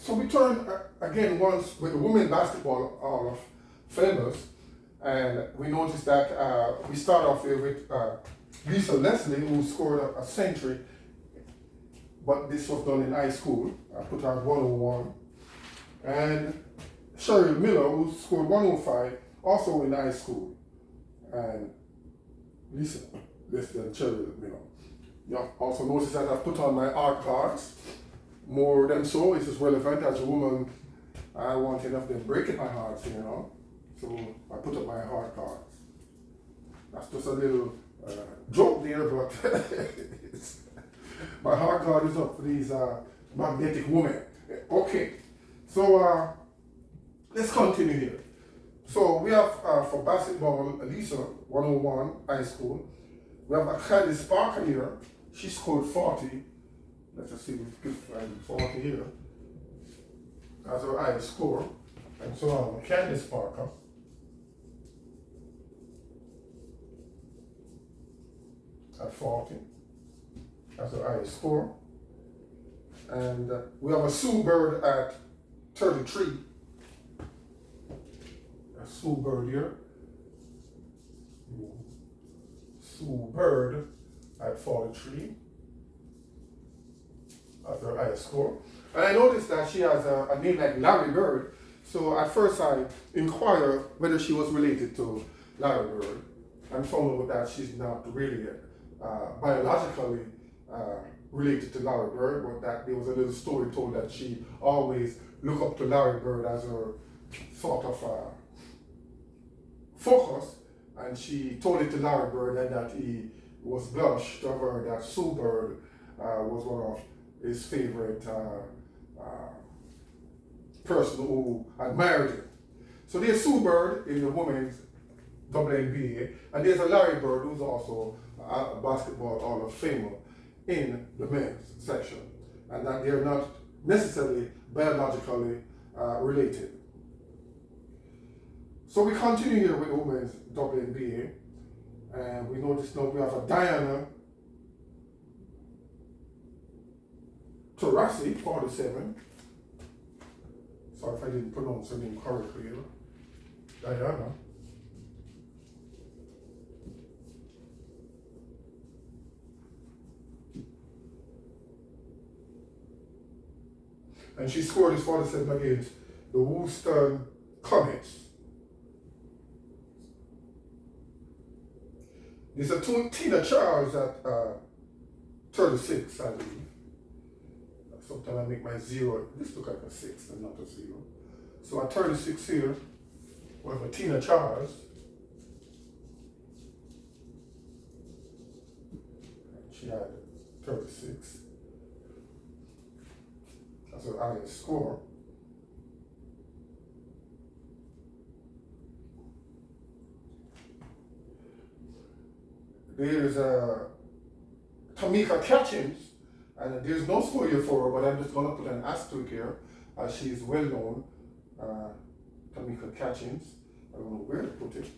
So we turned again once with the Women Basketball Hall of Famers, and we noticed that we start off here with Lisa Leslie, who scored a century, but this was done in high school. I put her at 101. And Cheryl Miller, who scored 105, also in high school. And Lisa, less than Cheryl Miller. You also notice that I've put on my art cards. More than so, it is relevant as a woman. I want enough of them breaking my heart, you know. So I put up my art cards. That's just a little joke there, but my heart card is up for these magnetic women. Okay, so let's continue here. So we have for basketball, Lisa, 101, high school. We have Candice Parker here. She scored 40. Let's just see if we can find 40 here as her highest score. And so Candice Parker. At 40. That's her highest score. And we have a Sue Bird at 33. A Sue Bird here. Sue Bird at 43. That's her highest score. And I noticed that she has a name like Larry Bird. So at first I inquired whether she was related to Larry Bird, and found out that she's not really biologically related to Larry Bird, but that there was a little story told that she always looked up to Larry Bird as her sort of focus, and she told it to Larry Bird, and that he was blushed to her that Sue Bird was one of his favorite person who admired him. So there's Sue Bird in the women's WNBA, and there's a Larry Bird who's also a basketball Hall of Famer in the men's section, and that they're not necessarily biologically related. So we continue here with women's WNBA, and we notice now we have a Diana Taurasi, 47. Sorry if I didn't pronounce her name correctly here. Diana. And she scored his 47 against the Worcester Comets. There's a Tina Charles at 36, I believe. Sometimes I make my zero, this look like a 6 and not a 0. So at 36 here, we have a Tina Charles. She had 36. That's her highest score. There's Tamika Catchings, and there's no score here for her, but I'm just going to put an asterisk here, as she is well known. Tamika Catchings. I don't know where to put it,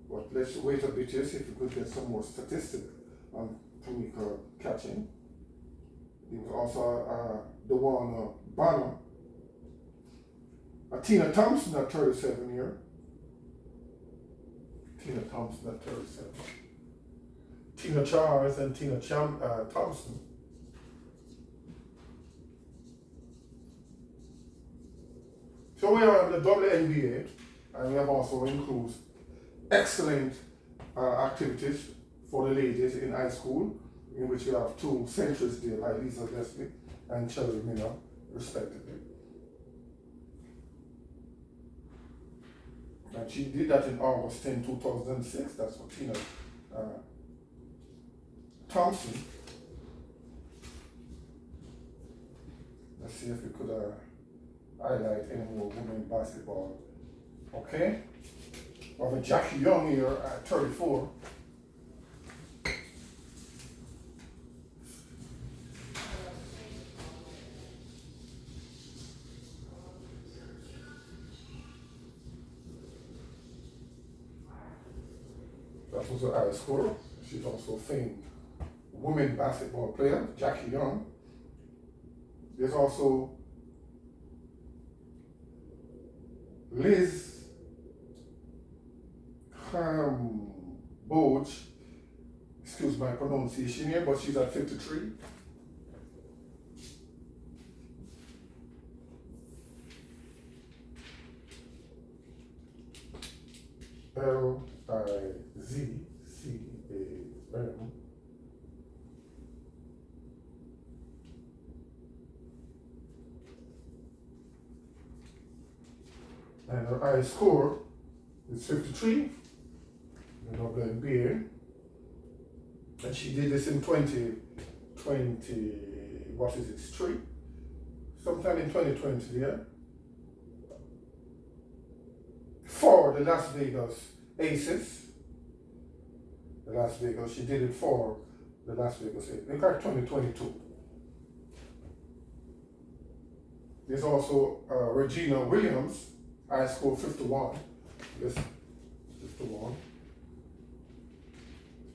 but let's wait a bit here, see if we could get some more statistics on Tamika Catchings. There was also the one Banner. Tina Thompson at 37 here. Tina Thompson at 37. Tina Charles and Tina Thompson. So we are in the WNBA, and we have also includes excellent activities for the ladies in high school, in which we have 2 centuries there, like Lisa Leslie and Cheryl Miller, respectively. And she did that in August 10, 2006. That's for Tina Thompson. Let's see if we could highlight any more women basketball. Okay. We have a Jackie Young here at 34. That was her highest scorer. She's also a famed women basketball player, Jackie Young. There's also Liz Boch, excuse my pronunciation here, but she's at 53. Lizzcam. And her high score is 53 in WNBA. And she did this in 2020, what is it, three? Sometime in 2020, yeah? For the Las Vegas Aces. She did it for the Las Vegas Aces. In fact, 2022. There's also Regina Williams, high score 51. Yes, 51.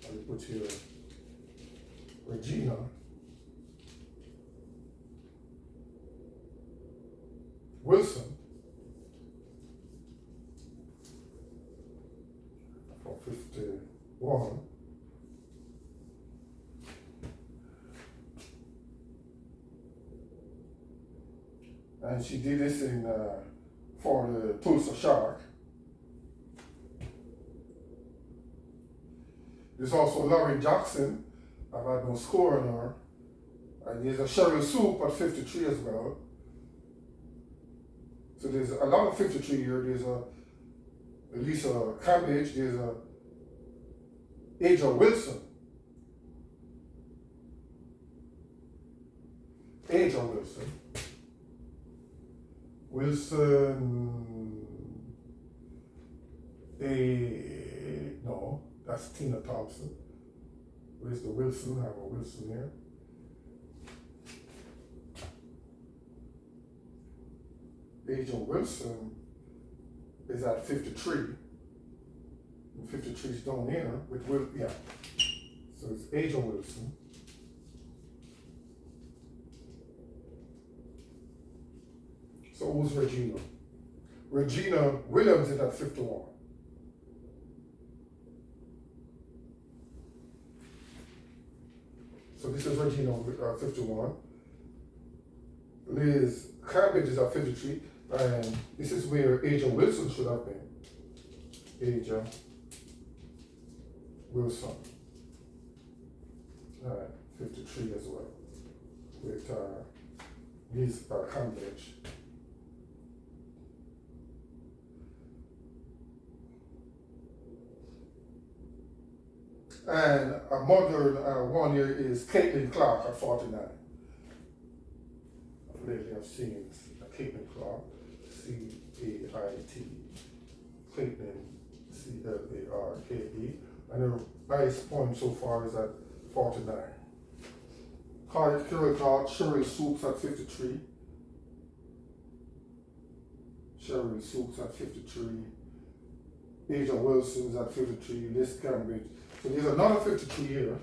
I put here Regina. Wilson for 51. And she did this in for the Tulsa Shark. There's also Laurie Jackson. I've had no score on her. And there's a Cheryl Soup at 53 as well. So there's a lot of 53 here. There's a Lisa Cabbage. There's a Aja Wilson. No, that's Tina Thompson. Where's the Wilson? I have a Wilson here. Aja Wilson is at 53. And 53 is down here with yeah. So it's Aja Wilson. So who's Regina? Regina Williams is at 51. So this is Regina 51. Liz Cabbage is at 53. And this is where Aja Wilson should have been. Aja Wilson. All right, 53 as well. With Liz Cabbage. And a modern one here is Caitlin Clark at 49. Lately I've seen Caitlin Clark, C-A-I-T, Caitlin, C-L-A-R-K-E, and her highest point so far is at 49. Cheryl Clark, Cheryl Soups at 53. Cheryl Soups at 53. Aja Wilson's at 53. Liz Cambridge. So there's another 53 here.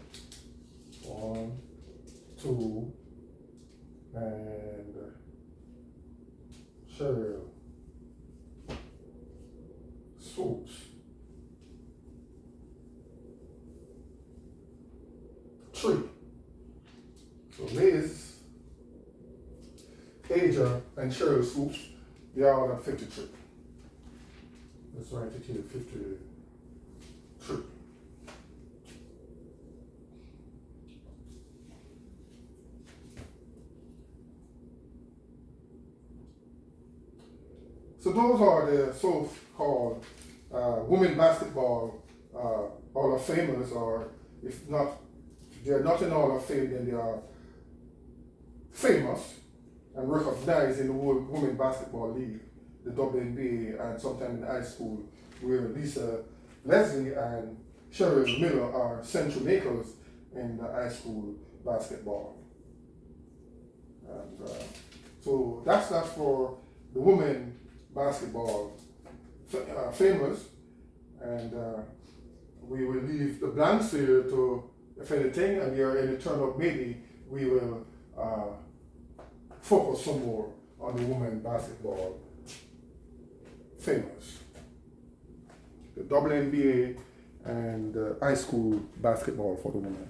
1, 2, and Cheryl Soups. 3. So Liz, Aja, and Cheryl Soups, they are all at 53. Let's write it here, 53. So those are the so-called women basketball Hall of Famers, or if not, they're not in Hall of Fame, then they are famous and recognized in the Women Basketball League, the WNBA, and sometime in high school, where Lisa Leslie and Cheryl Miller are central makers in the high school basketball. And so that's for the women basketball famous, and we will leave the blanks here to, if anything, and you're in the turn up, maybe we will focus some more on the women basketball famous. The WNBA and high school basketball for the women.